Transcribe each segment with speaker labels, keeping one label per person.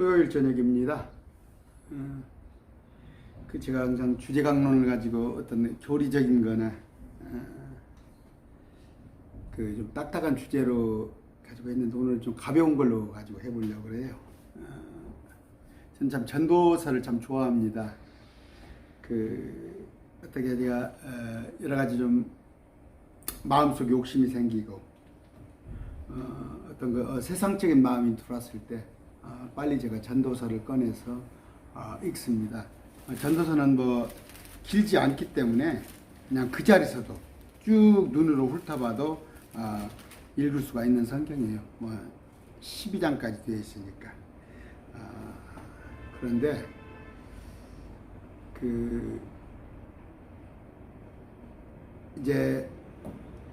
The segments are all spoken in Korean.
Speaker 1: 토요일 저녁입니다. 제가 항상 주제 강론을 가지고 어떤 교리적인 거나 좀 딱딱한 주제로 가지고 있는데 오늘 좀 가벼운 걸로 가지고 해보려고 그래요. 저는 참 전도서를 참 좋아합니다. 어떻게 제가 여러 가지 좀 마음속 욕심이 생기고 어떤 세상적인 마음이 들어왔을 때 빨리 제가 전도서를 꺼내서 읽습니다. 전도서는 뭐 길지 않기 때문에 그냥 그 자리에서도 쭉 눈으로 훑어봐도 읽을 수가 있는 성경이에요. 뭐 12장까지 되어 있으니까. 그런데 이제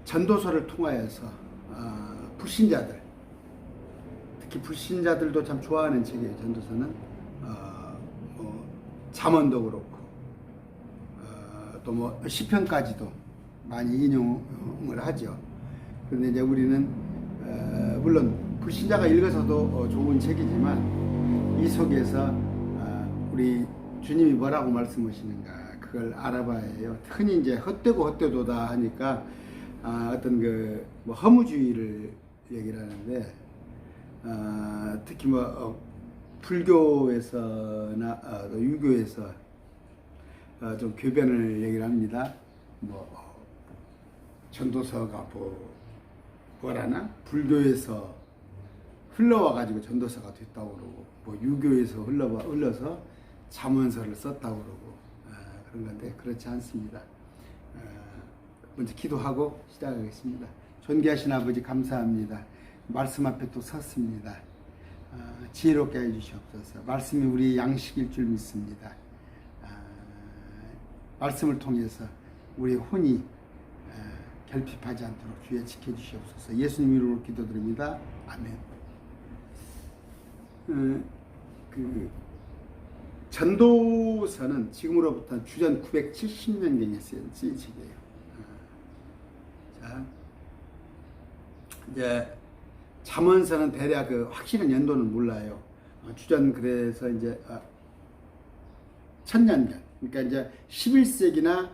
Speaker 1: 전도서를 통하여서 불신자들, 특히 불신자들도 참 좋아하는 책이에요. 전도서는 잠언도 그렇고 또 뭐 시편까지도 많이 인용을 하죠. 그런데 이제 우리는 물론 불신자가 읽어서도 좋은 책이지만 이 속에서 우리 주님이 뭐라고 말씀하시는가 그걸 알아봐야 해요. 흔히 이제 헛되고 헛되도다 하니까 어떤 뭐 허무주의를 얘기를 하는데 특히 뭐 불교에서나 유교에서 좀 궤변을 얘기를 합니다. 뭐 전도서가 뭐라나 불교에서 흘러와 가지고 전도서가 됐다고 그러고 뭐 유교에서 흘러서 잠언서를 썼다고 그러고 그런 건데 그렇지 않습니다. 먼저 기도하고 시작하겠습니다. 존귀하신 아버지 감사합니다. 말씀 앞에 또 섰습니다. 지혜롭게 해주시옵소서. 말씀이 우리의 양식일 줄 믿습니다. 말씀을 통해서 우리의 혼이 결핍하지 않도록 주여 지켜주시옵소서. 예수님 이름으로 기도드립니다. 아멘. 전도서는 지금으로부터 주전 970년경에 쓰인 책이에요. 자, 이제 잠언서는 대략 확실한 연도는 몰라요. 주전 그래서 이제 1000년경, 그러니까 이제 11세기나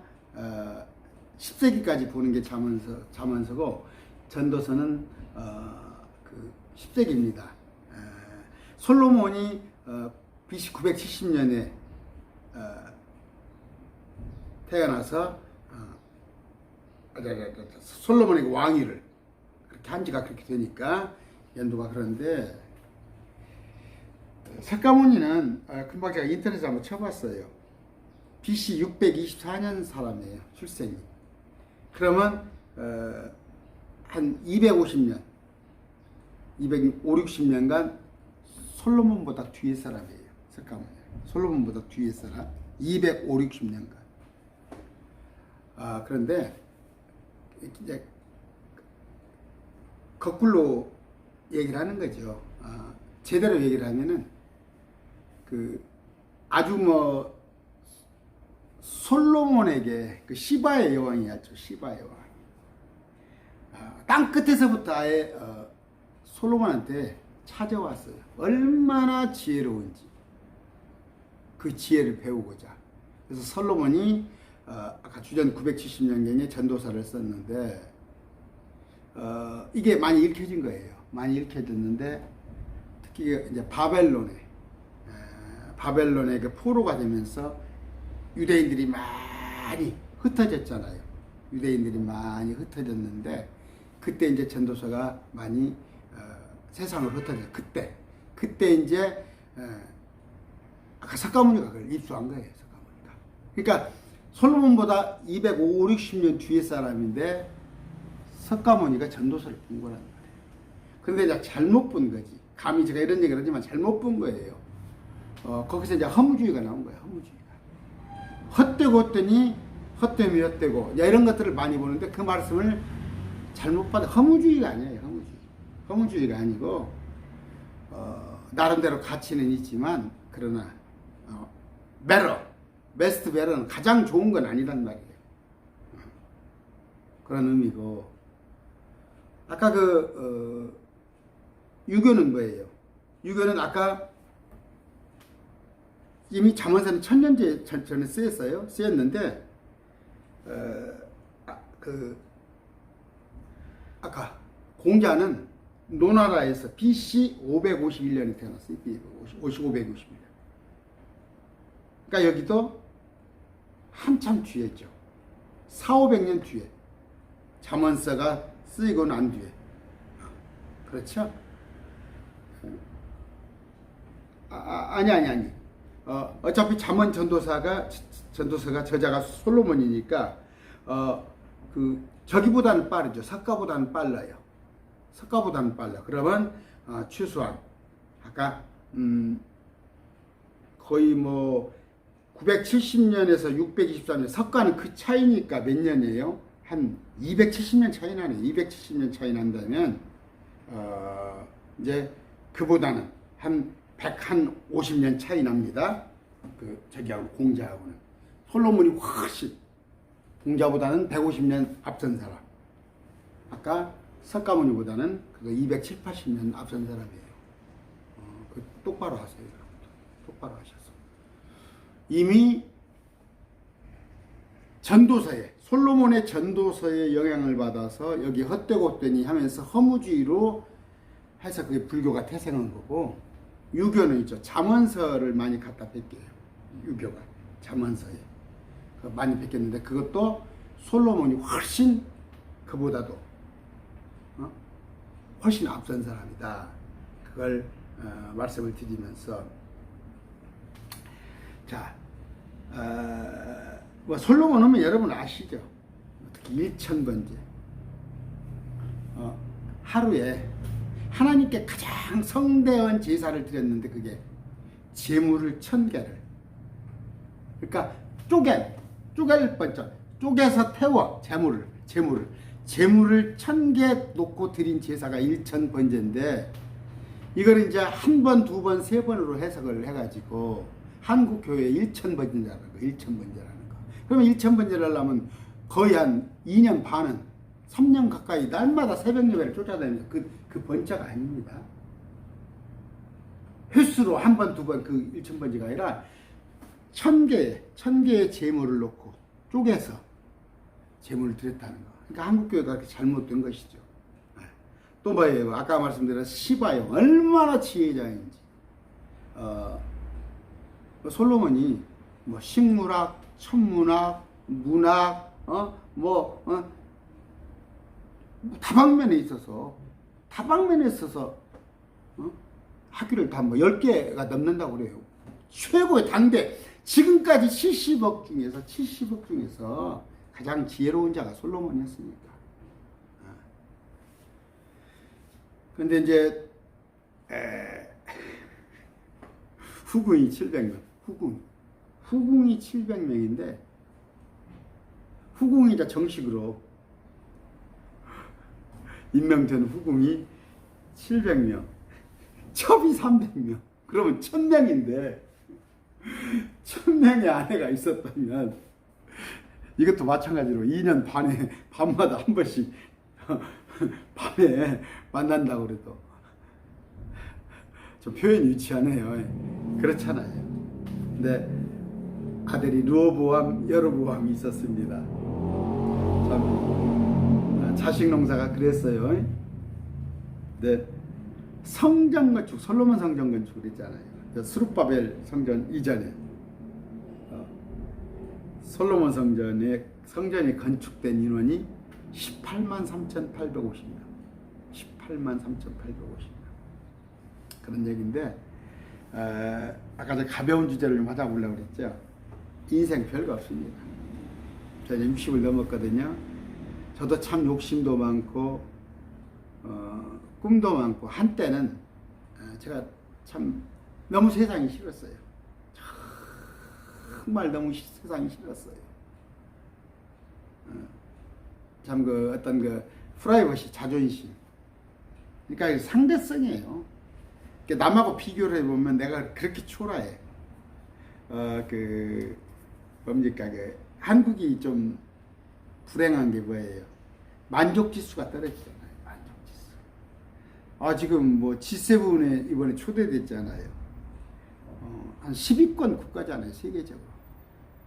Speaker 1: 10세기까지 보는 게 잠언서고 전도서는 10세기입니다. 솔로몬이 BC 970년에 태어나서 솔로몬의 왕위를 그렇게 한 지가 그렇게 되니까 연도가 그런데 석가모니는 금방 제가 인터넷에 한번 쳐봤어요. BC 624년 사람이에요. 출생이. 그러면 한 250년 250~60년간 솔로몬보다 뒤에 사람이에요. 석가모니. 솔로몬보다 뒤에 사람. 250~60년간. 그런데 이제 거꾸로 얘기를 하는 거죠. 제대로 얘기를 하면은 아주 뭐 솔로몬에게 시바의 여왕이었죠. 시바의 여왕. 땅 끝에서부터 아예 솔로몬한테 찾아왔어요. 얼마나 지혜로운지 그 지혜를 배우고자. 그래서 솔로몬이 아까 주전 970년경에 전도서를 썼는데 이게 많이 읽혀진 거예요. 많이 읽혀졌는데 특히 이제 바벨론의 그 포로가 되면서 유대인들이 많이 흩어졌잖아요. 유대인들이 많이 흩어졌는데 그때 이제 전도서가 많이 세상을 흩어졌어요. 그때 이제 아까 석가모니가 그걸 입수한 거예요. 석가모니가. 그러니까 솔로몬보다 250~60년 뒤의 사람인데 석가모니가 전도서를 본 거란 말이에요. 그런데 이제 잘못 본 거지. 감히 제가 이런 얘기를 하지만 잘못 본 거예요. 거기서 이제 허무주의가 나온 거예요. 허무주의가. 헛되고 헛되니 헛되미 헛되고 이런 것들을 많이 보는데 그 말씀을 잘못 받아. 허무주의가 아니에요. 허무주의가 아니고 나름대로 가치는 있지만 그러나 베스트 베러는 가장 좋은 건 아니란 말이에요. 그런 의미고 아까 유교는 뭐예요? 유교는 아까 이미 잠원사는 1000년 전에 쓰였는데 아까 공자는 노나라에서 BC 551년에 태어났어요. 551년. 그러니까 여기도 한참 뒤에죠. 400~500년 뒤에 잠언서가 쓰이고 난 뒤에. 그렇죠? 아니. 어차피 잠언 전도서가 저자가 솔로몬이니까 저기보다는 빠르죠. 석가보다는 빨라요. 그러면 최소한 아까 거의 뭐 970년에서 623년, 석가는 그 차이니까 몇 년이에요? 한 270년 차이 나네요. 270년 차이 난다면 이제 그보다는 한 150년 차이 납니다. 저기하고 공자하고는. 솔로몬이 훨씬 공자보다는 150년 앞선 사람. 아까 석가모니보다는 270~80년 앞선 사람이에요. 똑바로 하세요, 여러분들. 똑바로 하셔서. 이미 전도서에, 솔로몬의 전도서에 영향을 받아서 여기 헛되고되니 하면서 허무주의로 해서 그게 불교가 태생한 거고, 유교는 있죠. 잠언서를 많이 갖다 뺏겨요. 유교가 잠언서에 많이 뺏겼는데 그것도 솔로몬이 훨씬 그보다도 훨씬 앞선 사람이다. 그걸 말씀을 드리면서, 자, 뭐 솔로몬 하면 여러분 아시죠? 특히 1000번째 하루에 하나님께 가장 성대한 제사를 드렸는데 그게 제물을 1000개를, 그러니까 쪼갤 뻔쩍 쪼개서 태워 제물을 1000개 놓고 드린 제사가 1000번제인데 이걸 이제 한 번, 두 번, 세 번으로 해석을 해가지고 한국 교회 1000번제라는 거, 1000번제라는 거. 그러면 1000번제를 하려면 거의 한 2년 반은 3년 가까이 날마다 새벽 예배를 쫓아다니면서 그 번제가 아닙니다. 횟수로 한 번, 두 번 그 1000번제가 아니라 1000개의 제물을 놓고 쪼개서 제물을 드렸다는 거. 그러니까 한국교회가 그렇게 잘못된 것이죠. 또 뭐예요? 아까 말씀드린 시바요. 얼마나 지혜자인지. 솔로몬이 뭐 식물학, 천문학, 문학, 다방면에 있어서 학위를 다 뭐 10개가 넘는다고 그래요. 최고의 당대, 지금까지 70억 중에서 가장 지혜로운 자가 솔로몬이었으니까. 근데 이제 후궁이 700명. 후궁이 700명인데 후궁이 이제 정식으로 임명된 후궁이 700명, 첩이 300명. 그러면 1000명인데 1000명의 아내가 있었다면 이것도 마찬가지로 2년 반에 밤마다 한 번씩 밤에 만난다고 그래도 좀 표현이 유치하네요. 그렇잖아요. 근데 아들이 르호보암, 여로보암이 있었습니다. 참 자식 농사가 그랬어요. 근데 성전 건축, 솔로몬 성전 건축을 했잖아요. 스룹바벨 성전 이전에 솔로몬 성전이 건축된 인원이 183,850명. 183,850명. 그런 얘기인데, 아까 저 가벼운 주제를 좀 하자 보려고 그랬죠. 인생 별거 없습니다. 제가 60을 넘었거든요. 저도 참 욕심도 많고, 꿈도 많고, 한때는 제가 참 너무 세상이 싫었어요. 정말 너무 세상이 싫었어요. 참 어떤 프라이버시, 자존심. 그러니까 상대성이에요. 남하고 비교를 해보면 내가 그렇게 초라해. 뭡니까, 한국이 좀 불행한 게 뭐예요? 만족지수가 떨어지잖아요. 만족지수. 지금 뭐 G7에 이번에 초대됐잖아요. 한 10위권 국가잖아요. 세계적으로.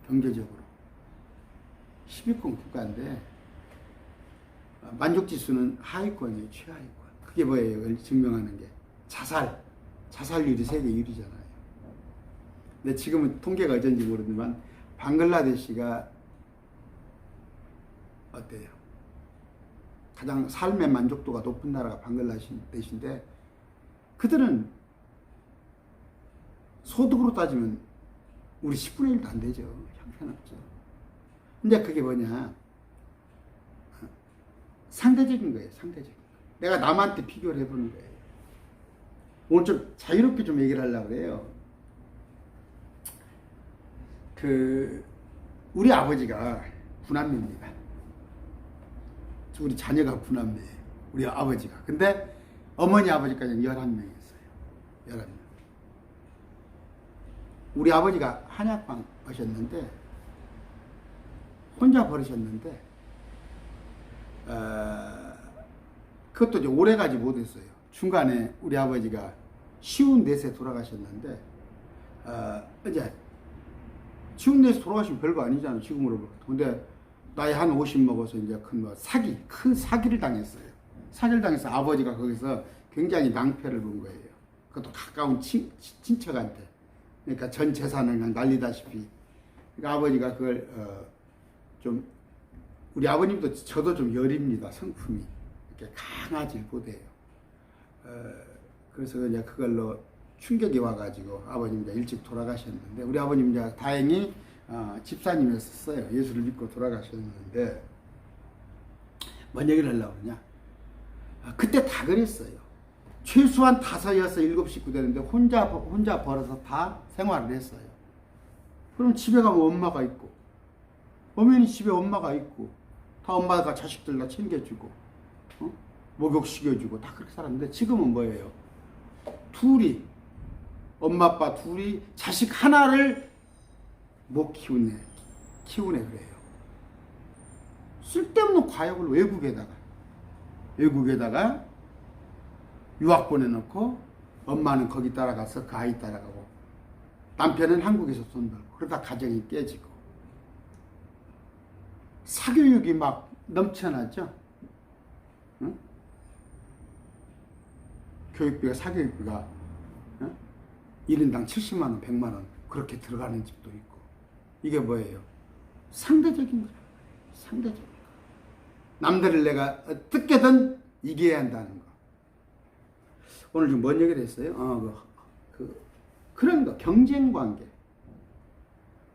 Speaker 1: 경제적으로. 10위권 국가인데 만족지수는 하위권이에요. 최하위권. 그게 뭐예요? 그걸 증명하는 게. 자살률이 세계 1위잖아요. 근데 지금은 통계가 어쩐지 모르지만 방글라데시가 어때요? 가장 삶의 만족도가 높은 나라가 방글라데시인데 그들은 소득으로 따지면 우리 10분의 1도 안 되죠. 형편없죠. 근데 그게 뭐냐? 상대적인 거예요. 상대적인 거. 내가 남한테 비교를 해보는 거예요. 오늘 좀 자유롭게 좀 얘기를 하려고 그래요. 우리 아버지가 9남매입니다. 우리 자녀가 9남매예요. 우리 아버지가. 근데 어머니 아버지까지는 11명이었어요. 11명. 우리 아버지가 한약방 하셨는데 혼자 버리셨는데 그것도 이제 오래가지 못했어요. 중간에 우리 아버지가 54세 돌아가셨는데 이제 54세 돌아가시면 별거 아니잖아요. 지금으로 보면. 근데 나이 한 50 먹어서 이제 큰 사기를 당했어요. 사기를 당해서 아버지가 거기서 굉장히 낭패를 본 거예요. 그것도 가까운 친척한테. 그러니까 전 재산을 그냥 날리다시피. 그러니까 아버지가 그걸 좀 우리 아버님도 저도 좀 여립니다. 성품이 이렇게 강하지 못해요. 그래서 이제 그걸로 충격이 와가지고 아버님 이제 일찍 돌아가셨는데 우리 아버님 이제 다행히 집사님이었어요. 예수를 믿고 돌아가셨는데 뭔 얘기를 하려고 그러냐? 그때 다 그랬어요. 최소한 5, 6, 7 식구 되는데 혼자 벌어서 다 생활을 했어요. 그럼 집에 가면 엄마가 있고 어머니 집에 엄마가 있고 다 엄마가 자식들 다 챙겨주고 목욕시켜주고 다 그렇게 살았는데 지금은 뭐예요? 둘이 엄마 아빠 둘이 자식 하나를 못 키우네 그래요. 쓸데없는 과욕을 외국에다가 유학 보내놓고 엄마는 거기 따라가서 그 아이 따라가고 남편은 한국에서 돈 벌고 그러다 가정이 깨지고 사교육이 막 넘쳐나죠. 응? 교육비가 사교육비가 1인당 70만 원, 100만 원 그렇게 들어가는 집도 있고 이게 뭐예요? 상대적인 거예요. 상대적인 거. 남들을 내가 어떻게든 이겨야 한다는 거. 오늘 좀 뭔 얘기를 했어요? 그런 거, 경쟁 관계.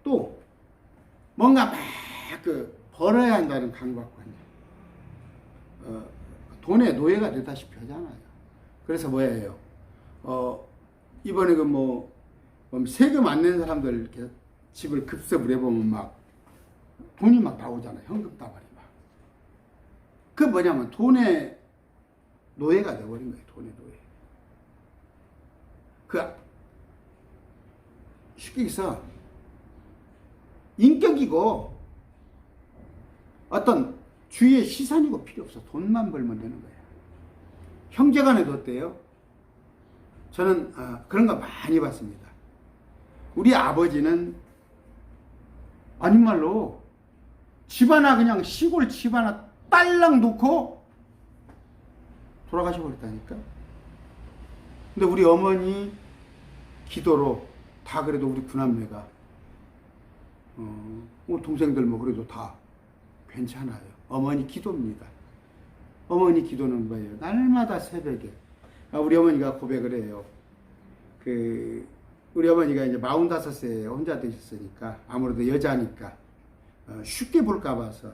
Speaker 1: 또 뭔가 막 벌어야 한다는 강박관념. 돈의 노예가 되다시피 하잖아요. 그래서 뭐예요? 이번에 세금 안 내는 사람들 이렇게 집을 급습을 해보면 막 돈이 막 나오잖아요. 현금 다발이 막. 그 뭐냐면 돈의 노예가 되어버린 거예요. 돈의 노예. 쉽게 얘기해서 인격이고 어떤 주위의 시선이고 필요 없어. 돈만 벌면 되는 거예요. 형제간에도 어때요? 저는 그런 거 많이 봤습니다. 우리 아버지는 아닌 말로 집 하나 그냥 시골 집 하나 딸랑 놓고 돌아가셔 버렸다니까. 근데 우리 어머니 기도로 다 그래도 우리 9남매가 동생들 그래도 다 괜찮아요. 어머니 기도입니다. 어머니 기도는 뭐예요? 날마다 새벽에 우리 어머니가 고백을 해요. 우리 어머니가 이제 45세에 혼자 되셨으니까 아무래도 여자니까 쉽게 볼까 봐서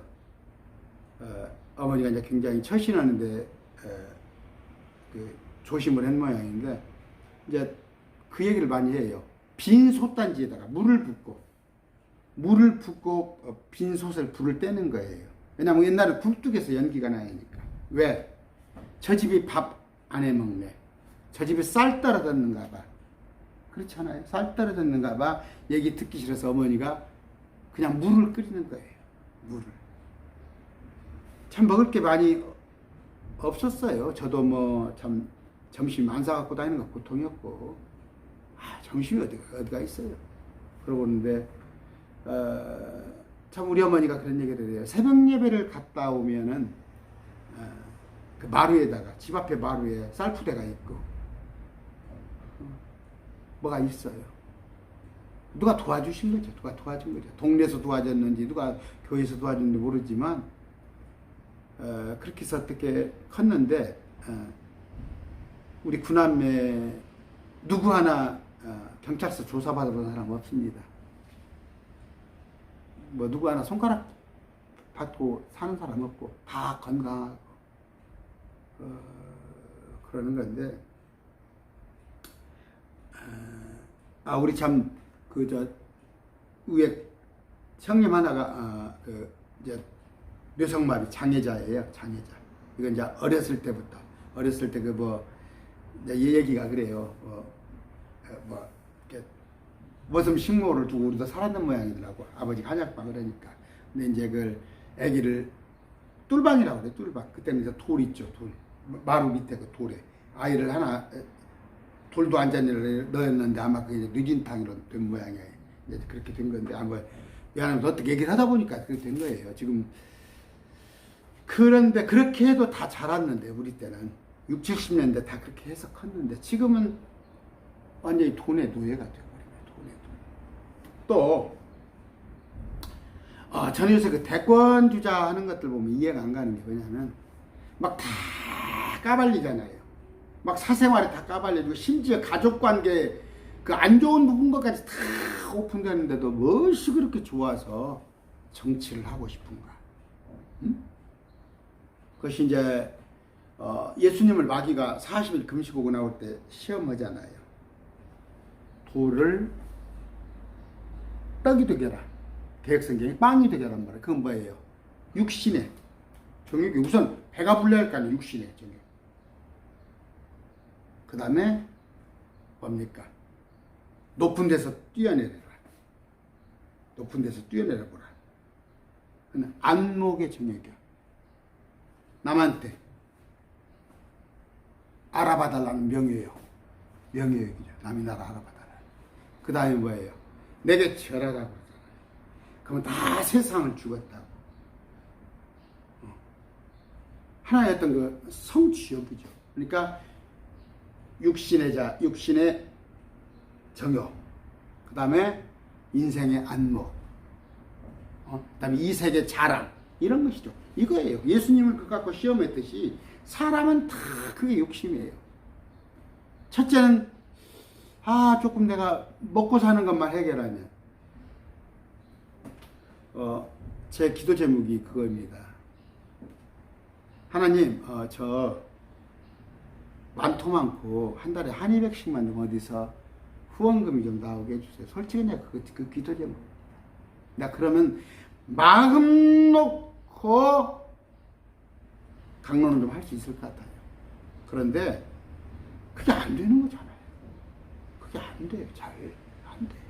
Speaker 1: 어머니가 이제 굉장히 처신하는데 조심을 한 모양인데 이제 그 얘기를 많이 해요. 빈 솥단지에다가 물을 붓고 빈 솥을 불을 떼는 거예요. 왜냐면 옛날에 굴뚝에서 연기가 나니까. 왜? 저 집이 밥 안 해 먹네. 저 집에 쌀 떨어졌는가 봐. 그렇잖아요. 쌀 떨어졌는가 봐. 얘기 듣기 싫어서 어머니가 그냥 물을 끓이는 거예요. 물을. 참 먹을 게 많이 없었어요. 저도 참 점심 안 사갖고 다니는 거 보통이었고 정신이 어디가 있어요. 그러고 있는데 참 우리 어머니가 그런 얘기를 해요. 새벽 예배를 갔다 오면은 그 마루에다가 집 앞에 마루에 쌀푸대가 있고 뭐가 있어요. 누가 도와주신 거죠. 누가 도와준 거죠. 동네에서 도와줬는지 누가 교회에서 도와줬는지 모르지만 그렇게 해서 어떻게 컸는데 우리 구남매 누구 하나 경찰서 조사받아본 사람 없습니다. 뭐 누구 하나 손가락 받고 사는 사람 없고 다 건강하고 그러는 건데 우리 참 위에 형님 하나가 이제 뇌성마비 장애자예요. 장애자. 이건 이제 어렸을 때 이 얘기가 그래요. 이렇게 무슨 식모를 두고 우리도 살았는 모양이더라고. 아버지 한약방 그러니까. 근데 이제 그걸 아기를 뚫방이라고 그래. 뚫방. 그때는 이제 돌 있죠. 돌. 마루 밑에 그 돌에 아이를 하나 돌도 안잔이를 넣었는데 아마 그게 뉘진탕으로 된 모양이에요. 이제 그렇게 된 건데 왜냐하면 어떻게 얘기를 하다 보니까 그렇게 된 거예요. 지금 그런데 그렇게 해도 다 자랐는데 우리 때는 60, 70년대 다 그렇게 해서 컸는데 지금은 완전히 돈의 노예가 되어버리네요. 돈의 노예. 또 저는 요새 그 대권 주자 하는 것들 보면 이해가 안 가는 게 뭐냐면 막 다 까발리잖아요. 막 사생활에 다 까발려주고 심지어 가족관계 그 안 좋은 부분 것까지 다 오픈되는데도 무엇이 그렇게 좋아서 정치를 하고 싶은가? 응? 그것이 이제 예수님을 마귀가 40일 금식하고 나올 때 시험하잖아요. 돌을 떡이 되게라. 개혁성경에 빵이 되게란 말이에요. 그건 뭐예요? 육신의 정욕이 우선 배가 불러야 할 거 아니에요. 육신의 정욕. 그 다음에 뭡니까? 높은 데서 뛰어내려라. 높은 데서 뛰어내려보라. 안목의 정욕이야. 남한테 알아봐달라는 명예요. 명예욕이죠. 남이 나를 알아봐달라. 그 다음에 뭐예요? 내게 절하라고 그러잖아요. 그러면 다 세상을 죽었다고. 하나의 어떤 그 성취욕이죠. 그러니까 육신의 정욕, 그 다음에 인생의 안목, 그 다음에 이색의 자랑, 이런 것이죠. 이거예요. 예수님을 그 갖고 시험했듯이 사람은 다 그게 욕심이에요. 첫째는 조금 내가 먹고 사는 것만 해결하면 제 기도 제목이 그겁니다. 하나님 저 많고 많고 한 달에 1,200씩만 좀 어디서 후원금이 좀 나오게 해주세요. 솔직히 내가 그 기도 제목. 나 그러면 마음 놓고 강론을 좀 할 수 있을 것 같아요. 그런데 그게 안 되는 거잖아요. 그게 안 돼요. 잘 안 돼요.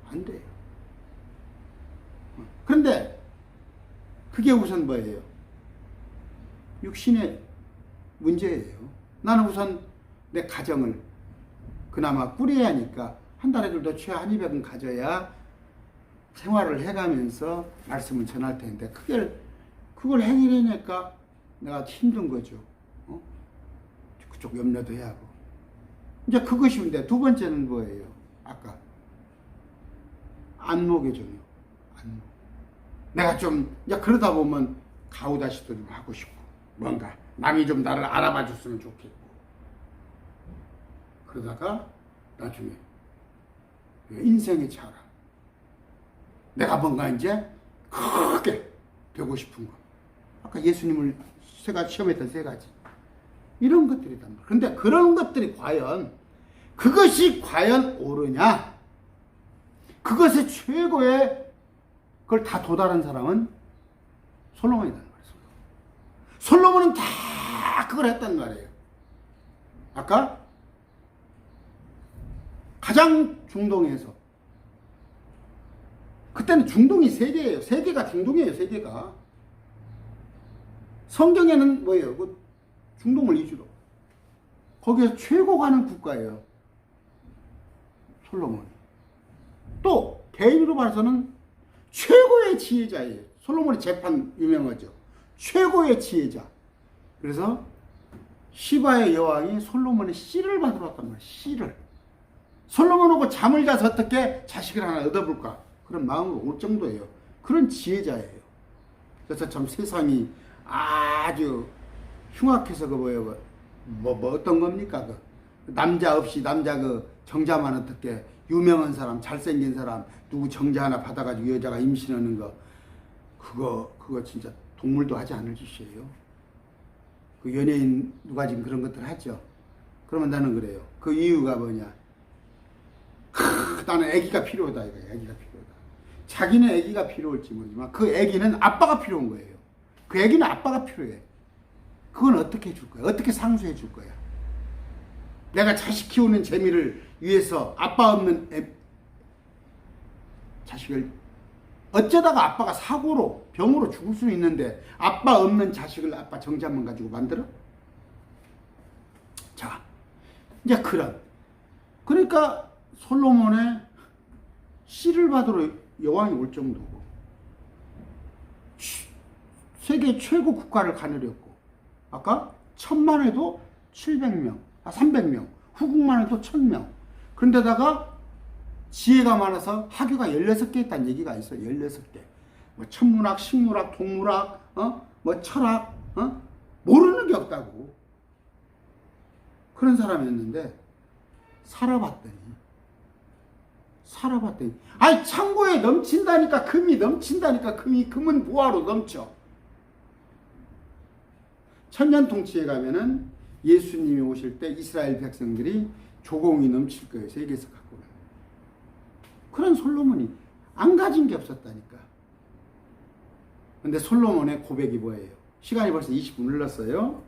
Speaker 1: 안 돼요. 그런데 그게 우선 뭐예요? 육신의 문제예요. 나는 우선 내 가정을 그나마 꾸려야 하니까 한 달에도 최하 1,200은 가져야 생활을 해가면서 말씀을 전할 텐데 그걸 해결해내니까 내가 힘든 거죠. 그쪽 염려도 해야 하고. 이제 그것이 문제. 두 번째는 뭐예요? 아까 안목의 정욕. 안목. 내가 좀 이제 그러다 보면 가우다시도 좀 하고 싶고 뭔가 남이 좀 나를 알아봐 줬으면 좋겠고 그러다가 나중에 인생의 자랑. 내가 뭔가 이제 크게 되고 싶은 거. 아까 예수님을 시험했던 3가지. 이런 것들이단 말이야. 그런데 그런 것들이 그것이 과연 옳으냐? 그것의 최고의 그걸 다 도달한 사람은 솔로몬이란 말이에요. 솔로몬은 다 그걸 했단 말이에요. 아까 가장 중동에서 그때는 중동이 3개예요. 3개가 중동이에요. 3개가. 성경에는 뭐예요? 그 중동을 이주로. 거기에서 최고 가는 국가예요. 솔로몬이. 또 개인으로 봐서는 최고의 지혜자예요. 솔로몬의 재판 유명하죠. 최고의 지혜자. 그래서 시바의 여왕이 솔로몬의 씨를 받으러 왔단 말이에요. 씨를. 솔로몬하고 잠을 자서 어떻게 자식을 하나 얻어볼까, 그런 마음으로 올 정도예요. 그런 지혜자예요. 그래서 참 세상이 아주 흉악해서 그 뭐예요, 뭐 어떤 겁니까? 그 남자 없이 남자 그 정자만 어떻게, 유명한 사람, 잘생긴 사람 누구 정자 하나 받아가지고 여자가 임신하는 거, 그거 진짜 동물도 하지 않을 짓이에요. 그 연예인 누가 지금 그런 것들 하죠. 그러면 나는 그래요. 그 이유가 뭐냐? 나는 아기가 필요하다 이거야. 아기가 필요하다. 자기는 아기가 필요할지 모르지만 그 아기는 아빠가 필요한 거예요. 그 아기는 아빠가 필요해. 그건 어떻게 해줄 거야? 어떻게 상수해 줄 거야? 내가 자식 키우는 재미를 위해서 아빠 없는 자식을, 어쩌다가 아빠가 사고로 병으로 죽을 수 있는데 아빠 없는 자식을 아빠 정자만 가지고 만들어? 자, 이제 그러니까 솔로몬의 씨를 받으러 여왕이 올 정도고, 세계 최고 국가를 가누렸고, 아까 1000만 해도 700명, 300명, 후국만 해도 1000명. 그런데다가 지혜가 많아서 학교가 16개 있다는 얘기가 있어요. 16개. 뭐 천문학, 식물학, 동물학, 뭐 철학, 모르는 게 없다고. 그런 사람이었는데 살아봤더니 아니 창고에 넘친다니까, 금이 넘친다니까. 금은 부하로 넘쳐. 천년통치에 가면은 예수님이 오실 때 이스라엘 백성들이 조공이 넘칠 거예요. 세계에서 갖고. 그런 솔로몬이 안 가진 게 없었다니까. 근데 솔로몬의 고백이 뭐예요? 시간이 벌써 20분 흘렀어요.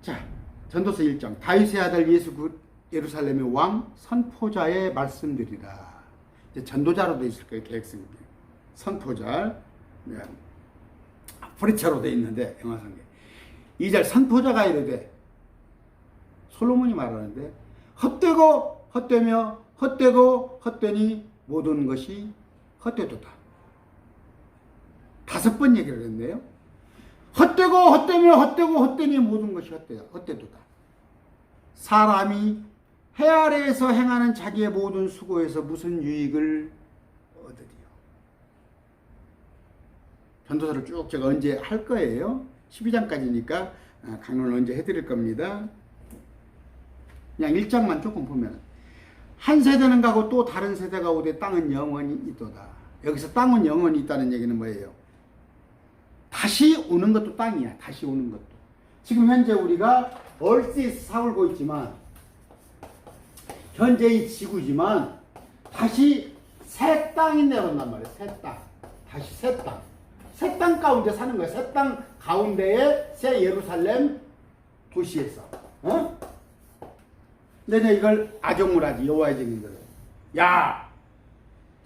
Speaker 1: 자, 전도서 1장. 다윗의 아들 예수 예루살렘의 왕 선포자의 말씀드리라. 이제 전도자로 돼 있을 거예요. 계획성이. 선포자. 네. 프리처로 돼 있는데 영화성경 2절 선포자가 이르되, 솔로몬이 말하는데, 헛되고 헛되며 헛되고 헛되니 모든 것이 헛되도다. 5번 얘기를 했네요. 헛되고 헛되며 헛되고 헛되니 모든 것이 헛되도다. 사람이 해 아래에서 행하는 자기의 모든 수고에서 무슨 유익을 얻으리요. 전도서를 쭉 제가 언제 할 거예요. 12장까지니까 강론을 언제 해드릴 겁니다. 그냥 1장만 조금 보면, 한 세대는 가고 또 다른 세대가 오되 땅은 영원히 있도다. 여기서 땅은 영원히 있다는 얘기는 뭐예요? 다시 오는 것도 땅이야. 다시 오는 것도. 지금 현재 우리가 얼씨에서 살고 있지만, 현재 이 지구지만 다시 새 땅이 내려온단 말이에요. 새 땅. 다시 새 땅. 새 땅 가운데 사는 거야. 새 땅 가운데에 새 예루살렘 도시에서. 근데 이걸 악용을 하지. 여호와의 증인들은. 야,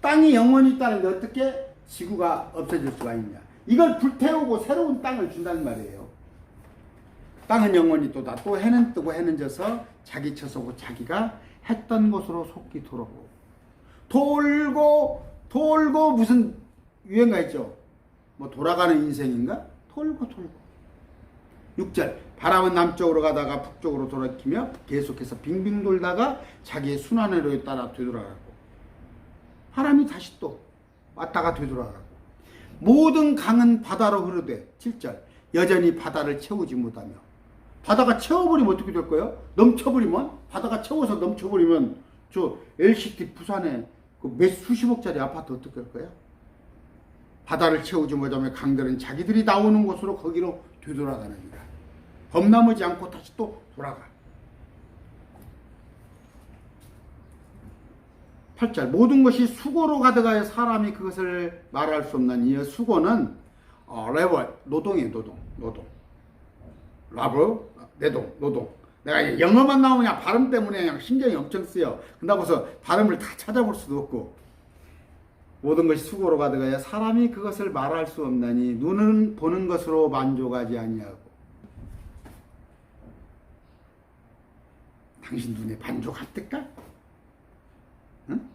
Speaker 1: 땅이 영원히 있다는데 어떻게 지구가 없어질 수가 있냐. 이걸 불태우고 새로운 땅을 준다는 말이에요. 땅은 영원히 또다. 또 해는 뜨고 해는 져서 자기 처소고 자기가 했던 곳으로 속히 돌아오고. 돌고 무슨 유행가 있죠? 뭐 돌아가는 인생인가? 돌고. 6절. 바람은 남쪽으로 가다가 북쪽으로 돌아키며 계속해서 빙빙 돌다가 자기의 순환으로 따라 되돌아가고, 바람이 다시 또 왔다가 되돌아가고, 모든 강은 바다로 흐르되. 7절. 여전히 바다를 채우지 못하며. 바다가 채워버리면 어떻게 될 거예요? 넘쳐버리면, 바다가 채워서 넘쳐버리면 저 LCT 부산에 그 몇 수십억짜리 아파트 어떻게 할 거야? 바다를 채우지 못하며 강들은 자기들이 나오는 곳으로 거기로 되돌아가느니라. 범람하지 않고 다시 또 돌아가. 8절. 모든 것이 수고로 가득하여 사람이 그것을 말할 수 없나니. 수고는 레버, 노동이에요. 노동. 라브, 노동. 내가 영어만 나오냐 발음 때문에 그냥 신경이 엄청 쓰여. 근다고서 발음을 다 찾아볼 수도 없고. 모든 것이 수고로 가득하여 사람이 그것을 말할 수 없나니 눈은 보는 것으로 만족하지 아니하고. 당신 눈에 만족할 때까? 응?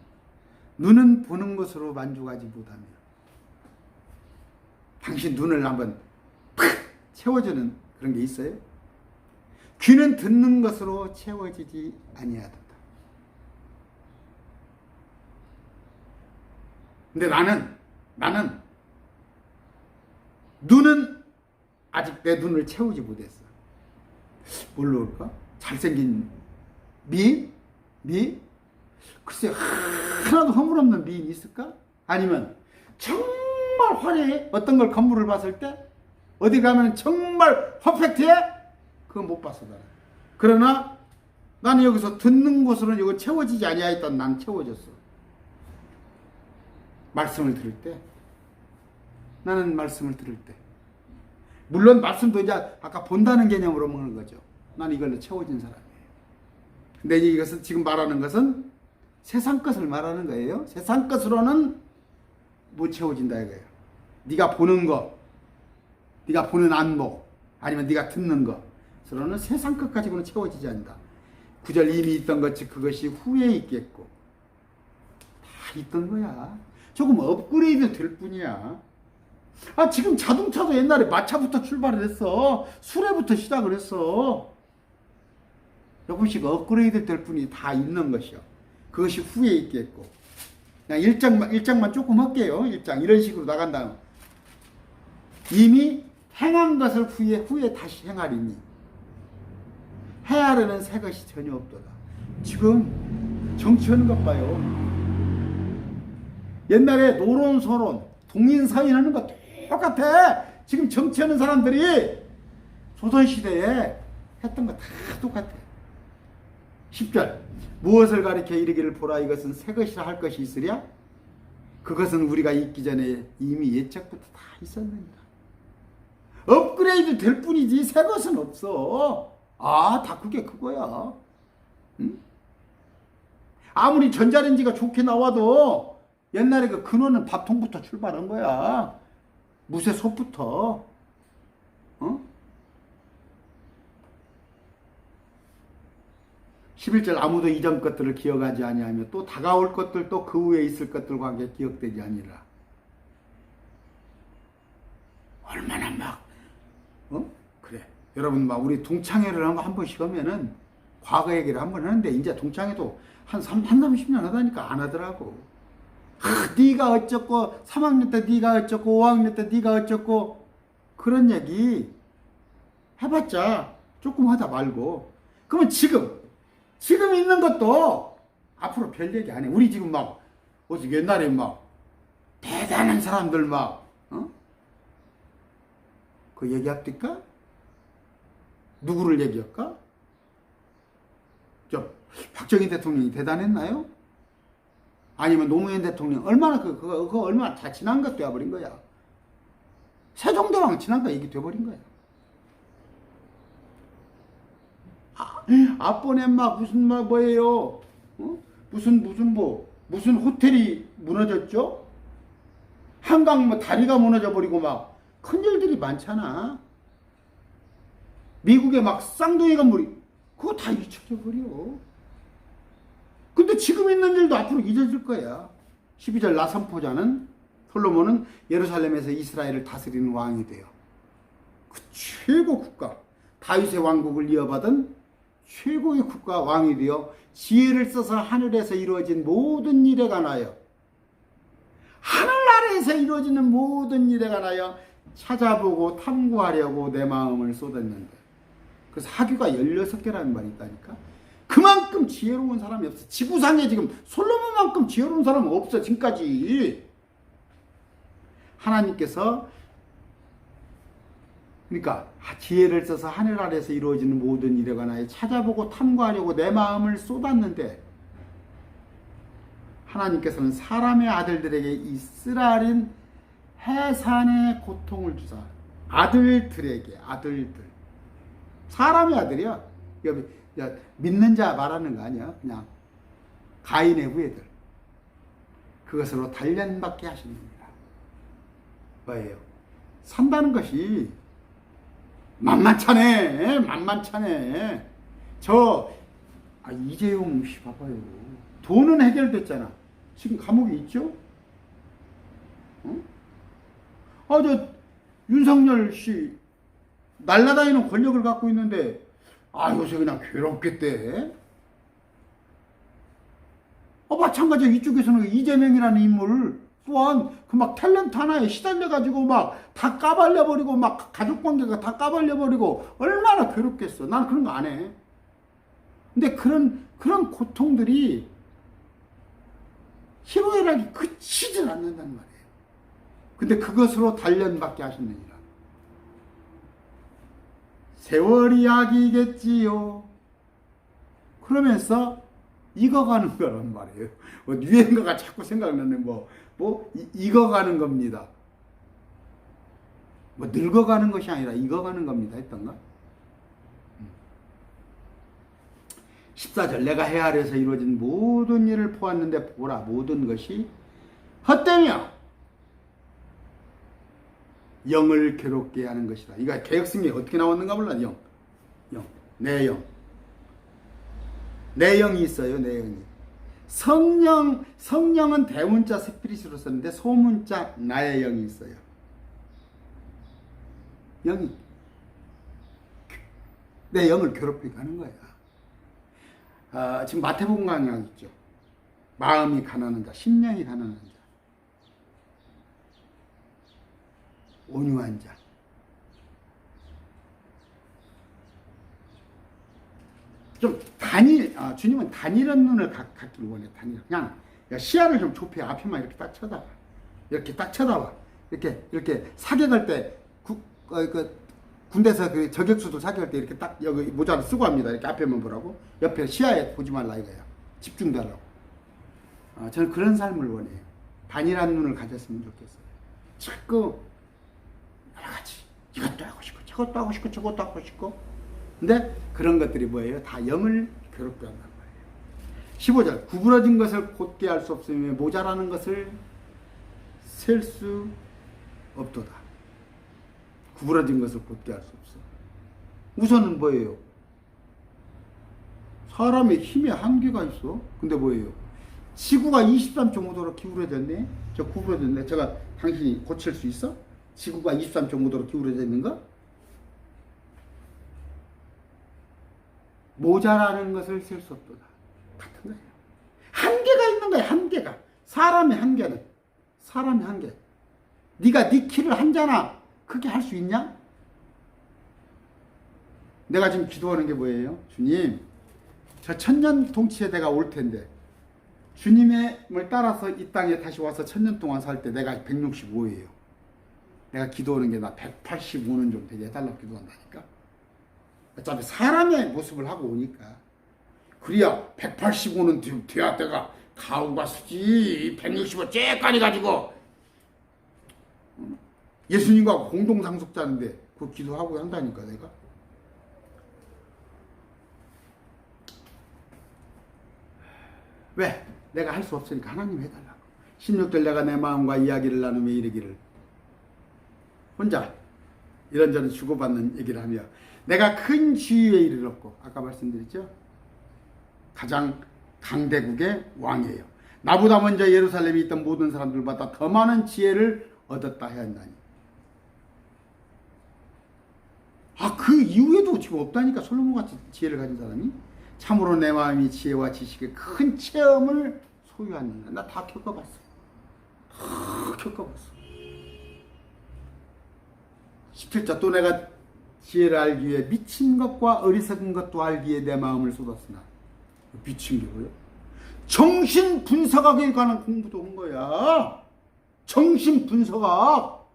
Speaker 1: 눈은 보는 것으로 만족하지 못하며 당신 눈을 한번 팍 채워주는 그런 게 있어요? 귀는 듣는 것으로 채워지지 아니하도다. 근데 나는 눈은 아직 내 눈을 채우지 못했어. 뭘로 올까? 잘생긴 미인? 글쎄 하나도 허물없는 미인이 있을까? 아니면 정말 화려해? 어떤 걸 건물을 봤을 때 어디 가면 정말 퍼펙트해? 그건 못 봤어 나는. 그러나 나는 여기서 듣는 곳으로는 이거 채워지지 아니하였던 난 채워졌어. 말씀을 들을 때 나는 말씀을 들을 때 물론 말씀도 이제 아까 본다는 개념으로 먹는 거죠. 난 이걸로 채워진 사람이에요. 근데 이것은 지금 말하는 것은 세상 것을 말하는 거예요. 세상 것으로는 못 채워진다 이거예요. 네가 보는 거, 네가 보는 안목, 아니면 네가 듣는 것으로는 세상 것 가지고는 채워지지 않는다. 9절 이미 있던 것이 그것이 후에 있겠고 다 있던 거야. 조금 업그레이드 될 뿐이야. 지금 자동차도 옛날에 마차부터 출발을 했어. 수레부터 시작을 했어. 조금씩 업그레이드 될 뿐이 다 있는 것이요. 그것이 후에 있겠고. 그냥 1장만 조금 할게요. 1장. 이런 식으로 나간 다음. 이미 행한 것을 후에 다시 행하리니. 헤아르는 새 것이 전혀 없도다. 지금 정치하는 것 봐요. 옛날에 노론소론, 동인서인하는 거 똑같아. 지금 정치하는 사람들이 조선시대에 했던 거 다 똑같아. 10절 무엇을 가리켜 이르기를 보라 이것은 새 것이라 할 것이 있으랴? 그것은 우리가 있기 전에 이미 예적부터 다 있었느니라. 업그레이드 될 뿐이지 새 것은 없어. 다 그게 그거야. 응? 아무리 전자레인지가 좋게 나와도 옛날에 그 근원은 밥통부터 출발한 거야. 무쇠 솥부터. 11절 아무도 이전 것들을 기억하지 아니하며 또 다가올 것들 또 그 후에 있을 것들과 함께 기억되지 아니라. 얼마나 막 그래. 여러분 막 우리 동창회를 한 번씩 하면은 과거 얘기를 한 번 하는데 이제 동창회도 한 30년 하다니까 안 하더라고. 네가 어쩌고 3학년 때 네가 어쩌고 5학년 때 네가 어쩌고 그런 얘기 해봤자 조금 하다 말고. 그러면 지금 있는 것도 앞으로 별 얘기 안 해. 우리 지금 막 어제 옛날에 막 대단한 사람들 막 그 얘기합니까? 누구를 얘기할까? 박정희 대통령이 대단했나요? 아니면 노무현 대통령 얼마나 그거 얼마나 다 지난 것 되어버린 거야. 세종대왕 지난 거 얘기 돼버린 거야. 앞번에 막 무슨 뭐예요? 무슨 호텔이 무너졌죠? 한강 뭐 다리가 무너져 버리고 막 큰일들이 많잖아. 미국에 막 쌍둥이 건물이 그거 다 잊혀져 버려. 근데 지금 있는 일도 앞으로 잊어질 거야. 12절 나선포자는 솔로몬은 예루살렘에서 이스라엘을 다스리는 왕이 돼요. 그 최고 국가 다윗의 왕국을 이어받은 최고의 국가 왕이 되어 지혜를 써서 하늘에서 이루어진 모든 일에 관하여 하늘 아래에서 이루어지는 모든 일에 관하여 찾아보고 탐구하려고 내 마음을 쏟았는데. 그래서 하규가 16개라는 말이 있다니까. 그만큼 지혜로운 사람이 없어. 지구상에 지금 솔로몬만큼 지혜로운 사람은 없어 지금까지. 하나님께서 그러니까 지혜를 써서 하늘 아래에서 이루어지는 모든 일에 관하여 찾아보고 탐구하려고 내 마음을 쏟았는데 하나님께서는 사람의 아들들에게 이스라엘인 해산의 고통을 주사. 아들들에게 아들들. 사람의 아들이야. 믿는 자 말하는 거 아니야. 그냥 가인의 후예들. 그것으로 단련받게 하십니다. 뭐예요? 산다는 것이 만만찮네. 만만찮네. 이재용 씨 봐봐요. 돈은 해결됐잖아. 지금 감옥에 있죠? 어? 저 윤석열 씨 날라다니는 권력을 갖고 있는데 요새 그냥 괴롭겠대. 마찬가지로 이쪽에서는 이재명이라는 인물 또한 그 막 탤런트 하나에 시달려가지고 막 다 까발려버리고 막 가족관계가 다 까발려버리고 얼마나 괴롭겠어. 난 그런 거 안 해. 근데 그런 고통들이 희로애락이 그치질 않는단 말이에요. 근데 그것으로 단련받게 하셨느니라. 세월이 약이겠지요. 그러면서 익어가는 거란 말이에요. 유행가가 자꾸 생각나네. 익어가는 겁니다. 늙어가는 것이 아니라 익어가는 겁니다. 했던가? 14절 내가 헤아려서 이루어진 모든 일을 보았는데 보라 모든 것이 헛되며 영을 괴롭게 하는 것이다. 이거 개혁성이 어떻게 나왔는가 몰라. 영. 내 영. 내 영이 있어요. 내 영이. 성령은 대문자 스피릿으로 썼는데 소문자 나의 영이 있어요. 영이 내 영을 괴롭히게 하는 거야. 지금 마태복음 강약 있죠. 마음이 가난한 자, 심령이 가난한 자, 온유한 자. 좀 주님은 단일한 눈을 갖기를 원해. 그냥 시야를 좀 좁혀. 앞에만 이렇게 딱 쳐다봐. 이렇게 딱 쳐다봐. 이렇게 사격할 때 군대에서 그 저격수도 사격할 때 이렇게 딱 여기 모자를 쓰고 합니다. 이렇게 앞에만 보라고. 옆에 시야에 보지 말라 이거야. 집중하라고. 저는 그런 삶을 원해요. 단일한 눈을 가졌으면 좋겠어요. 자꾸 여러 가지 이것도 하고 싶고 저것도 하고 싶고 저것도 하고 싶고. 근데 그런 것들이 뭐예요? 다 영을 괴롭게 한단 말이에요. 15절 구부러진 것을 곧게 할 수 없으며 모자라는 것을 셀 수 없도다. 구부러진 것을 곧게 할 수 없어. 우선은 뭐예요? 사람의 힘에 한계가 있어. 근데 뭐예요? 지구가 23.5도로 기울어졌네. 저 구부러졌네. 제가 당신이 고칠 수 있어? 지구가 23.5도로 기울어져 있는 거? 모자라는 것을 셀 수 없도다. 같은 거예요. 한계가 있는 거야. 한계가. 사람의 한계는. 사람의 한계. 네가 네 키를 한자나 크게 할 수 있냐? 내가 지금 기도하는 게 뭐예요? 주님, 저 천년 동치에 내가 올 텐데 주님을 따라서 이 땅에 다시 와서 천년 동안 살 때 내가 165예요. 내가 기도하는 게 나 185는 좀 되게 해달라고 기도한다니까. 어차피 사람의 모습을 하고 오니까. 그래야 185는 돼야 내가 가오가 쓰지. 165 째까지 가지고 예수님과 공동상속자인데 그 기도하고 한다니까 내가. 왜? 내가 할 수 없으니까 하나님 해달라고. 16절 내가 내 마음과 이야기를 나누며 이르기를 혼자 이런저런 주고받는 얘기를 하며 내가 큰 지위에 이르렀고 아까 말씀드렸죠. 가장 강대국의 왕이에요. 나보다 먼저 예루살렘에 있던 모든 사람들보다 더 많은 지혜를 얻었다 해야 한다니. 그 이후에도 지금 없다니까. 솔로몬같이 지혜를 가진 사람이. 참으로 내 마음이 지혜와 지식의 큰 체험을 소유하는가. 나 다 겪어봤어. 다 겪어봤어. 17절 또 내가 지혜를 알기 위해 미친 것과 어리석은 것도 알기 위해 내 마음을 쏟았으나. 미친 게 뭐야? 정신 분석학에 관한 공부도 한 거야. 정신 분석학.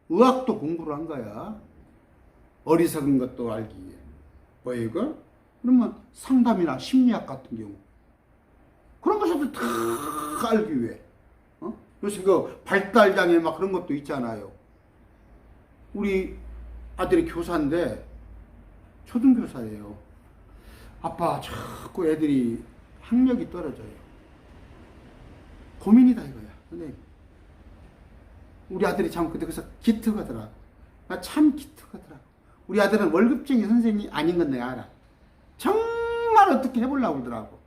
Speaker 1: 의학도 공부를 한 거야. 어리석은 것도 알기 위해. 뭐야 이거? 그러면 상담이나 심리학 같은 경우 그런 것을 다 알기 위해. 요새 그 발달장애 막 그런 것도 있잖아요. 우리 아들이 교사인데 초등교사예요. 아빠 자꾸 애들이 학력이 떨어져요. 고민이다 이거야. 선생님. 우리 아들이 참 그래서 기특하더라. 나 참 기특하더라. 우리 아들은 월급쟁이 선생님이 아닌 건 내가 알아. 정말 어떻게 해보려고 그러더라고.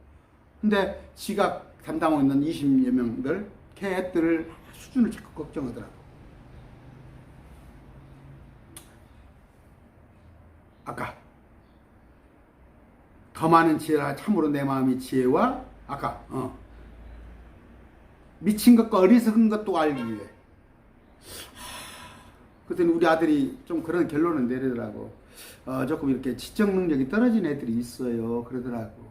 Speaker 1: 근데 지가 담당하고 있는 20여 명들 걔들을 수준을 자꾸 걱정하더라고. 아까 더 많은 지혜라 참으로 내 마음이 지혜와 아까 미친 것과 어리석은 것도 알기 위해. 그랬더니 우리 아들이 좀 그런 결론을 내리더라고. 조금 이렇게 지적 능력이 떨어진 애들이 있어요. 그러더라고.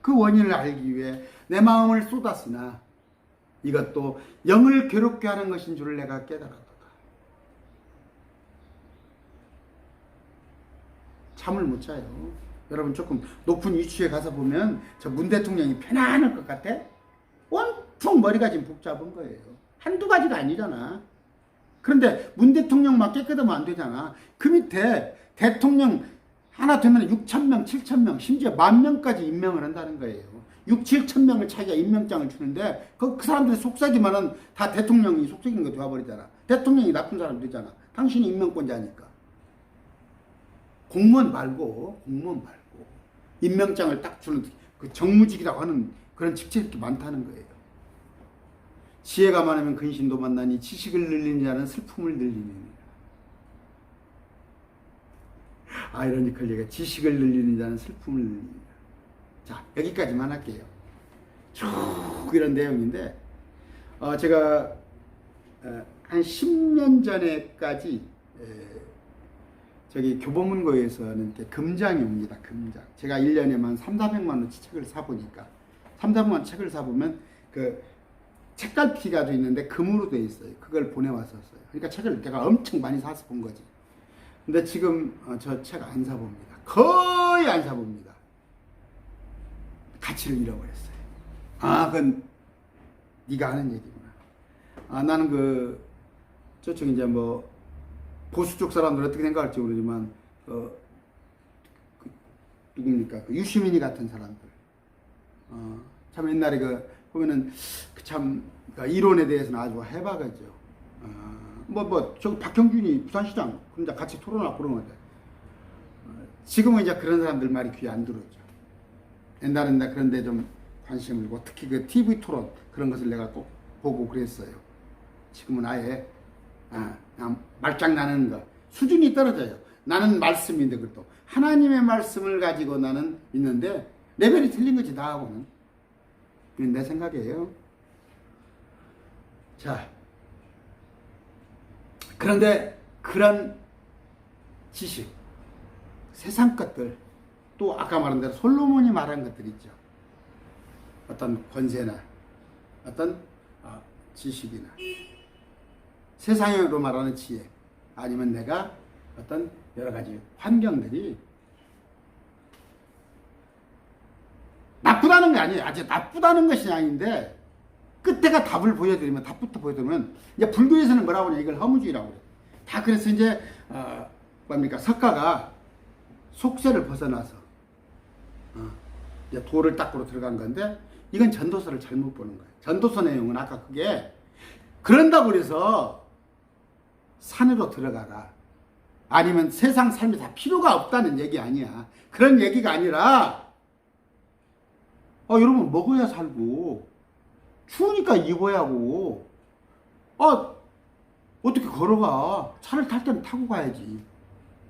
Speaker 1: 그 원인을 알기 위해 내 마음을 쏟았으나 이것도 영을 괴롭게 하는 것인 줄을 내가 깨달았다. 잠을 못 자요. 여러분 조금 높은 위치에 가서 보면 저 문 대통령이 편안할 것 같아? 온통 머리가 지금 복잡한 거예요. 한두 가지가 아니잖아. 그런데 문 대통령만 깨끗하면 안 되잖아. 그 밑에 대통령 하나 되면 6,000명, 7,000명, 심지어 10,000명까지 임명을 한다는 거예요. 6, 7,000명을 자기가 임명장을 주는데 그 사람들이 속삭이면은 다 대통령이 속삭이는 거 되어버리잖아. 대통령이 나쁜 사람 되잖아. 당신이 임명권자니까. 공무원 말고 임명장을 딱 주는 그 정무직이라고 하는 그런 직책이 이렇게 많다는 거예요. 지혜가 많으면 근심도 만나니 지식을 늘리는 자는 슬픔을 늘리느니라. 아이러니컬 얘기가 지식을 늘리는 자는 슬픔을 늘리느니라. 자, 여기까지만 할게요. 쭉 이런 내용인데 제가 한 10년 전에까지 저기 교보문고에서는 이렇게 금장이 옵니다. 금장. 제가 1년에만 3,400만 원치 책을 사보니까 3,400만 원 책을 사보면 그 책갈피가 돼 있는데 금으로 돼 있어요. 그걸 보내왔었어요. 그러니까 책을 내가 엄청 많이 사서 본 거지. 근데 지금 저 책 안 사봅니다. 거의 안 사봅니다. 가치를 잃어버렸어요. 그건 네가 아는 얘기구나. 나는 저쪽 이제 뭐 보수 쪽 사람들 어떻게 생각할지 모르지만 누굽니까? 그 유시민이 같은 사람들. 참 옛날에 보면은 참 이론에 대해서는 아주 해박하죠. 저 박형준이 부산시장 혼자 같이 토론하고 그런 건데 지금은 이제 그런 사람들 말이 귀에 안 들어오죠. 옛날엔 나 그런데 좀 관심을 고 특히 그 TV 토론 그런 것을 내가 꼭 보고 그랬어요. 지금은 아예 그냥 말장난하는 거 수준이 떨어져요. 나는 말씀인데 그것도 하나님의 말씀을 가지고 나는 있는데 레벨이 틀린 거지 나하고는. 이건 내 생각이에요. 자, 그런데 그런 지식, 세상 것들, 또 아까 말한 대로 솔로몬이 말한 것들 있죠. 어떤 권세나 어떤 지식이나 세상으로 말하는 지혜 아니면 내가 어떤 여러 가지 환경들이 나쁘다는 게 아니에요. 아직 나쁘다는 것이 아닌데 끝에가 답을 보여드리면 답부터 보여드리면 이제 불교에서는 뭐라고 하냐 이걸 허무주의라고 해요. 다 그래서 이제 뭡니까 석가가 속세를 벗어나서 이제 도를 닦으러 들어간 건데 이건 전도서를 잘못 보는 거예요. 전도서 내용은 아까 그게 그런다고 그래서 산으로 들어가라 아니면 세상 삶이 다 필요가 없다는 얘기 아니야. 그런 얘기가 아니라 여러분 먹어야 살고 추우니까 입어야 하고 어떻게 걸어가. 차를 탈 때는 타고 가야지.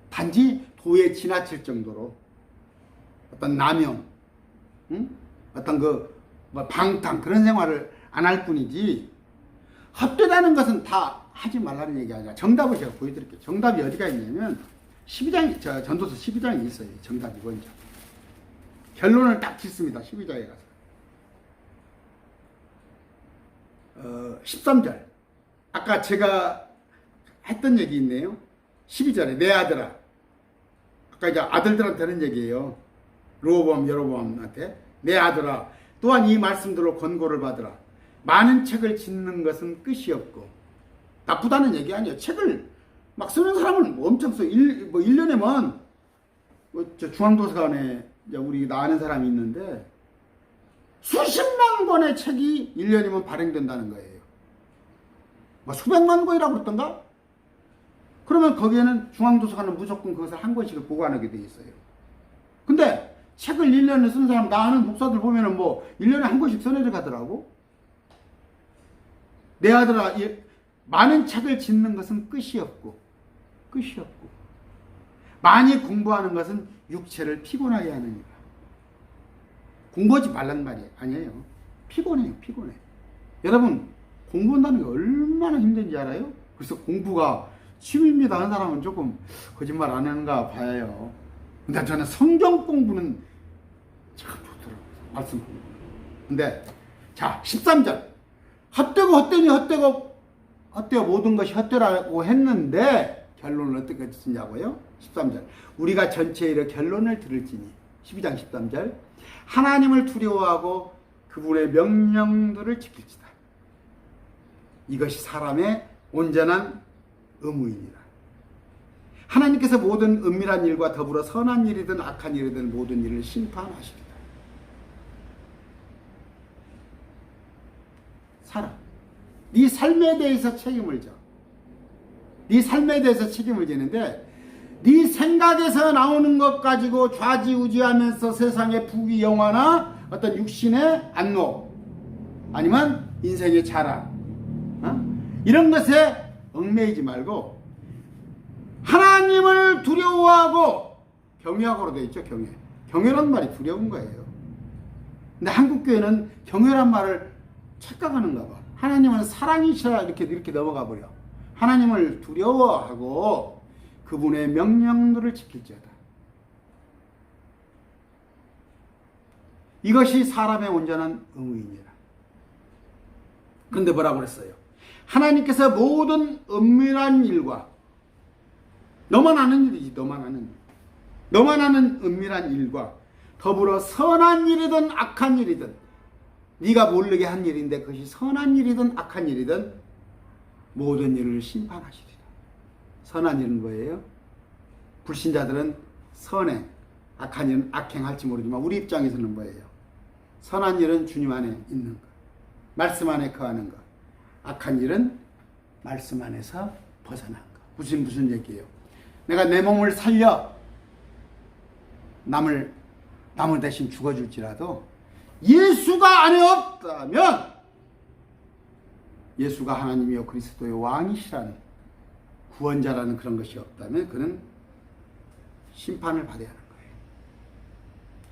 Speaker 1: 단지 도에 지나칠 정도로 어떤 남용 어떤 방탕 그런 생활을 안 할 뿐이지 헛되다는 것은 다 하지 말라는 얘기 아니라 정답을 제가 보여드릴게요. 정답이 어디가 있냐면 12장 전도서 12장이 있어요. 정답이 먼저 결론을 딱 짓습니다. 12장에 가서 13절 아까 제가 했던 얘기 있네요. 12절에 내 아들아 아까 이제 아들들한테 하는 얘기예요. 르호보암 여로보암한테 내 아들아 또한 이 말씀들로 권고를 받으라. 많은 책을 짓는 것은 끝이 없고 나쁘다는 얘기 아니에요. 책을 막 쓰는 사람은 엄청 써. 1년에만 저 중앙도서관에 우리 나 아는 사람이 있는데 수십만 권의 책이 1년이면 발행된다는 거예요. 수백만 권이라고 그랬던가? 그러면 거기에는 중앙도서관은 무조건 그것을 한 권씩을 보관하게 돼 있어요. 근데 책을 1년에 쓴 사람, 나 아는 목사들 보면은 뭐 1년에 한 권씩 써내려 가더라고. 내 아들아, 많은 책을 짓는 것은 끝이 없고 많이 공부하는 것은 육체를 피곤하게 하느니라. 공부하지 말란 말이 아니에요. 피곤해요. 여러분, 공부한다는 게 얼마나 힘든지 알아요? 그래서 공부가 취미입니다 하는 사람은 조금 거짓말 안 하는가 봐요. 근데 저는 성경 공부는 참 좋더라고요. 말씀. 근데 자, 13절. 헛되고 모든 것이 헛되라고 했는데 결론은 어떻게 쓰냐고요? 13절. 우리가 전체 일의 결론을 들을지니. 12장 13절. 하나님을 두려워하고 그분의 명령들을 지킬지다. 이것이 사람의 온전한 의무이니라. 하나님께서 모든 은밀한 일과 더불어 선한 일이든 악한 일이든 모든 일을 심판하시리라. 살아. 네 삶에 대해서 책임을 져. 네 삶에 대해서 책임을 지는데 네 생각에서 나오는 것 가지고 좌지우지하면서 세상의 부귀영화나 어떤 육신의 안목 아니면 인생의 자랑 이런 것에 얽매이지 말고 하나님을 두려워하고 경외하고로 되어 있죠. 경외란 말이 두려운 거예요. 근데 한국 교회는 경외란 말을 착각하는가 봐. 하나님은 사랑이시라 이렇게 넘어가 버려. 하나님을 두려워하고 그분의 명령들을 지킬지어다. 이것이 사람의 온전한 의무이니라. 그런데 뭐라고 그랬어요? 하나님께서 모든 은밀한 일과 너만 아는 일이지. 너만 아는 은밀한 일과 더불어 선한 일이든 악한 일이든 네가 모르게 한 일인데 그것이 선한 일이든 악한 일이든 모든 일을 심판하시리라. 선한 일은 뭐예요? 불신자들은 선행, 악한 일은 악행할지 모르지만 우리 입장에서는 뭐예요? 선한 일은 주님 안에 있는 것, 말씀 안에 거하는 것. 악한 일은 말씀 안에서 벗어난 것. 무슨 얘기예요? 내가 내 몸을 살려 남을 대신 죽어줄지라도 예수가 안에 없다면 예수가 하나님이요 그리스도의 왕이시라는 구원자라는 그런 것이 없다면 그는 심판을 받아야 하는 거예요.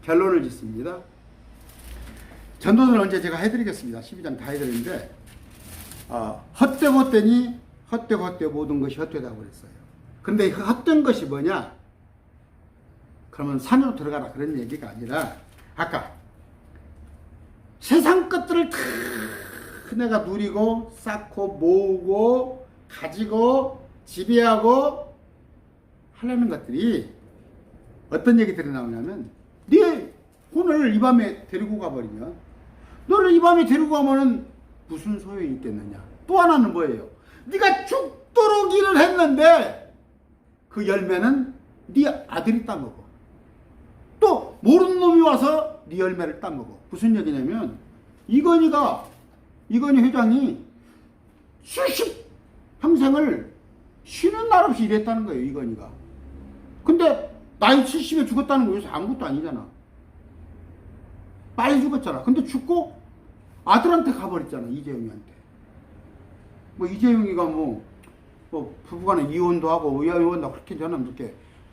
Speaker 1: 결론을 짓습니다. 전도서를 언제 제가 해드리겠습니다. 12장 다 해드리는데 헛되고 모든 것이 헛되다고 그랬어요. 근데 헛된 것이 뭐냐? 그러면 산으로 들어가라 그런 얘기가 아니라 아까 세상 것들을 다 내가 누리고 쌓고 모으고 가지고 지배하고 하려는 것들이 어떤 얘기들이 나오냐면 네 혼을 이 밤에 데리고 가버리면 너를 이 밤에 데리고 가면은 무슨 소용이 있겠느냐. 또 하나는 뭐예요? 네가 죽도록 일을 했는데 그 열매는 네 아들이 따먹어. 또 모르는 놈이 와서 네 열매를 따먹어. 무슨 얘기냐면 이건희 회장이 수십 평생을 쉬는 날 없이 일했다는 거예요. 이건희가. 근데 나이 70에 죽었다는 거 요새 아무것도 아니잖아. 빨리 죽었잖아. 근데 죽고 아들한테 가버렸잖아. 이재용이한테. 뭐 이재용이가 뭐 부부간에 이혼도 하고 이혼도 그렇게 저는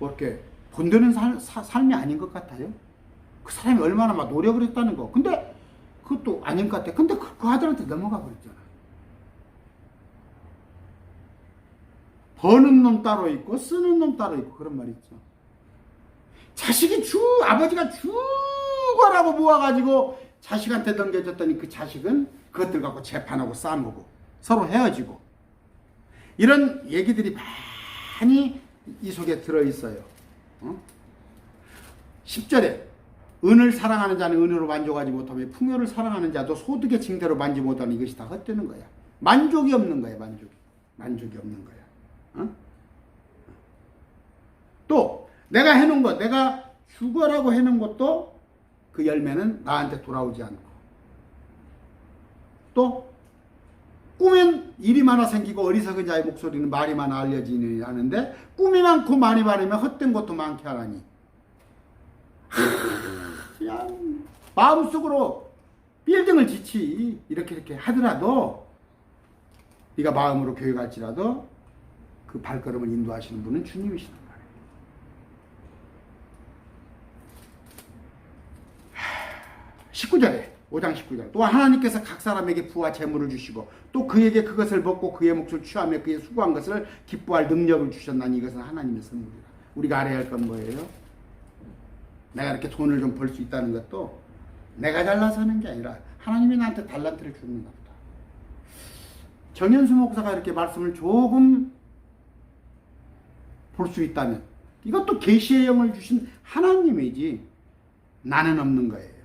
Speaker 1: 이렇게 본드는 삶이 아닌 것 같아요. 그 사람이 얼마나 막 노력을 했다는 거. 근데 그것도 아닌 것 같아. 근데 그 아들한테 넘어가 버렸잖아. 버는 놈 따로 있고 쓰는 놈 따로 있고 그런 말이 있죠. 자식이 아버지가 죽어라고 모아가지고 자식한테 넘겨줬더니 그 자식은 그것들 갖고 재판하고 싸우고 서로 헤어지고 이런 얘기들이 많이 이 속에 들어있어요. 10절에 은을 사랑하는 자는 은으로 만족하지 못하며 풍요를 사랑하는 자도 소득의 징대로 만지 못하는 이것이 다 헛되는 거야. 만족이 없는 거야. 만족이 없는 거야. 또 내가 해놓은 것, 내가 죽어라고 해놓은 것도 그 열매는 나한테 돌아오지 않고 또 꾸면 일이 많아 생기고 어리석은 자의 목소리는 말이 많아 알려지니 하는데 꿈이 많고 많이 많으면 헛된 것도 많게 하라니. 그냥 마음속으로 빌딩을 짓지 이렇게 하더라도 네가 마음으로 교회 갈지라도 그 발걸음을 인도하시는 분은 주님이시단 말이에요. 19절에 5장 19절 또 하나님께서 각 사람에게 부와 재물을 주시고 또 그에게 그것을 먹고 그의 몫을 취하며 그의 수고한 것을 기뻐할 능력을 주셨나니 이것은 하나님의 선물이라. 우리가 알아야 할 건 뭐예요? 내가 이렇게 돈을 좀 벌 수 있다는 것도 내가 잘나서 하는 게 아니라 하나님이 나한테 달란트를 주는가 보다. 정현수 목사가 이렇게 말씀을 조금 볼 수 있다면 이것도 계시의 영을 주신 하나님이지 나는 없는 거예요.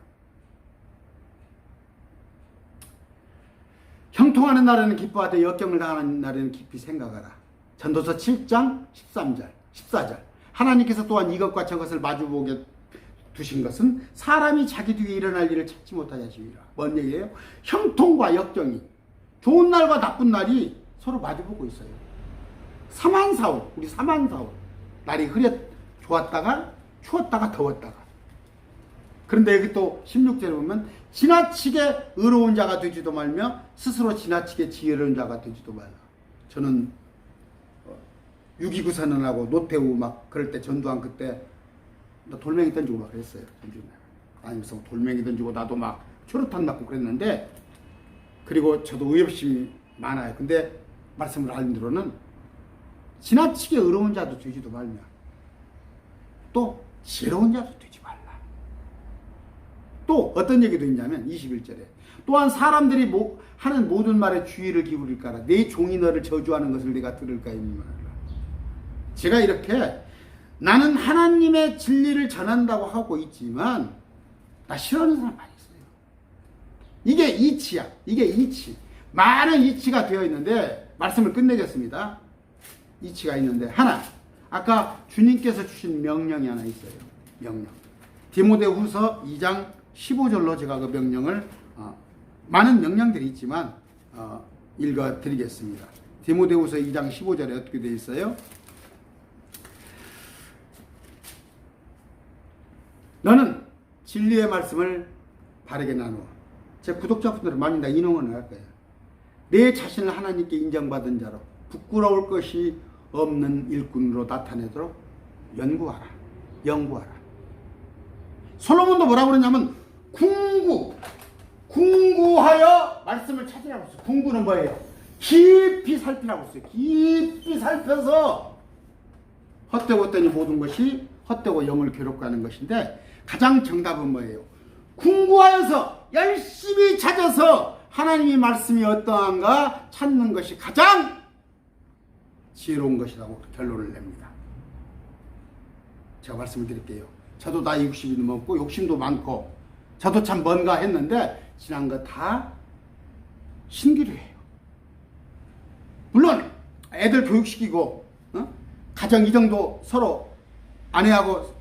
Speaker 1: 형통하는 날에는 기뻐하되 역경을 당하는 날에는 깊이 생각하라. 전도서 7장 13절 14절 하나님께서 또한 이것과 저것을 마주보게 두신 것은 사람이 자기 뒤에 일어날 일을 찾지 못하게 하시리라. 뭔 얘기예요? 형통과 역경이 좋은 날과 나쁜 날이 서로 마주보고 있어요. 사만사울 우리 사만사울 날이 좋았다가 추웠다가 더웠다가 그런데 여기 또 16절에 보면 지나치게 의로운 자가 되지도 말며 스스로 지나치게 지혜로운 자가 되지도 말라. 저는 6.29 선언하고 노태우 막 그럴 때 전두환 그때 돌멩이 던지고 막 그랬어요. 아니면서 돌멩이 던지고 나도 막 초루탄 맞고 그랬는데 그리고 저도 의협심이 많아요. 근데 말씀을 알는 대로는 지나치게 의로운 자도 되지도 말며 또 지혜로운 자도 되지 말라. 또 어떤 얘기도 있냐면 21절에 또한 사람들이 하는 모든 말에 주의를 기울일까라. 내 종이 너를 저주하는 것을 내가 들을까 임마라. 제가 이렇게 나는 하나님의 진리를 전한다고 하고 있지만 나 싫어하는 사람 많이 있어요. 이게 이치야. 이게 이치. 많은 이치가 되어 있는데 말씀을 끝내겠습니다. 이치가 있는데 하나 아까 주님께서 주신 명령이 하나 있어요. 명령. 디모데후서 2장 15절로 제가 그 명령을 많은 명령들이 있지만 읽어드리겠습니다. 디모데후서 2장 15절에 어떻게 되어 있어요? 너는 진리의 말씀을 바르게 나누어. 제 구독자분들은 많이 다 인용을 할 거예요. 내 자신을 하나님께 인정받은 자로 부끄러울 것이 없는 일꾼으로 나타내도록 연구하라. 연구하라. 솔로몬도 뭐라고 그러냐면 궁구하여 말씀을 찾으라고 했어요. 궁구는 뭐예요? 깊이 살피라고 했어요. 깊이 살펴서 헛되고 헛되니 모든 것이 헛되고 영을 괴롭게 하는 것인데 가장 정답은 뭐예요? 궁구하여서 열심히 찾아서 하나님의 말씀이 어떠한가 찾는 것이 가장 지혜로운 것이라고 결론을 냅니다. 제가 말씀을 드릴게요. 저도 나이 60이 넘었고 욕심도 많고 저도 참 뭔가 했는데 지난 거 다 신기루 해요. 물론 애들 교육시키고 가정 이정도 서로 아내하고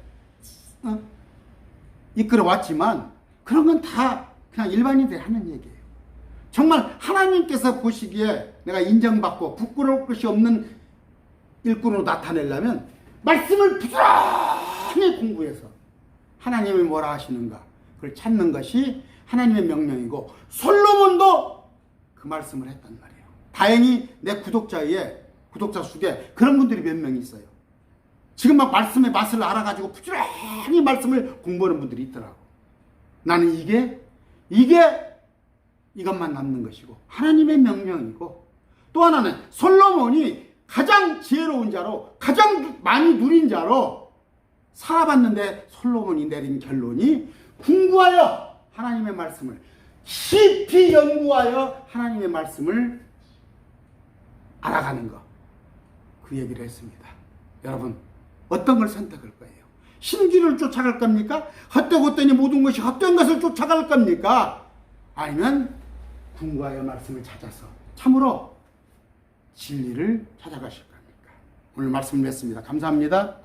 Speaker 1: 이끌어 왔지만 그런 건 다 그냥 일반인들이 하는 얘기예요. 정말 하나님께서 보시기에 내가 인정받고 부끄러울 것이 없는 일꾼으로 나타내려면 말씀을 부지런히 공부해서 하나님이 뭐라 하시는가 그걸 찾는 것이 하나님의 명령이고 솔로몬도 그 말씀을 했단 말이에요. 다행히 내 구독자 속에 그런 분들이 몇 명 있어요. 지금 막 말씀의 맛을 알아가지고 부지런히 말씀을 공부하는 분들이 있더라고. 나는 이것만 남는 것이고 하나님의 명령이고 또 하나는 솔로몬이 가장 지혜로운 자로 가장 많이 누린 자로 살아봤는데 솔로몬이 내린 결론이 궁구하여 하나님의 말씀을 깊이 연구하여 하나님의 말씀을 알아가는 것. 그 얘기를 했습니다. 여러분 어떤 걸 선택할 거예요? 신기를 쫓아갈 겁니까? 헛되고 헛되니 모든 것이 헛된 것을 쫓아갈 겁니까? 아니면 궁구하여 말씀을 찾아서 참으로 진리를 찾아가실 겁니까? 오늘 말씀을 맺습니다. 감사합니다.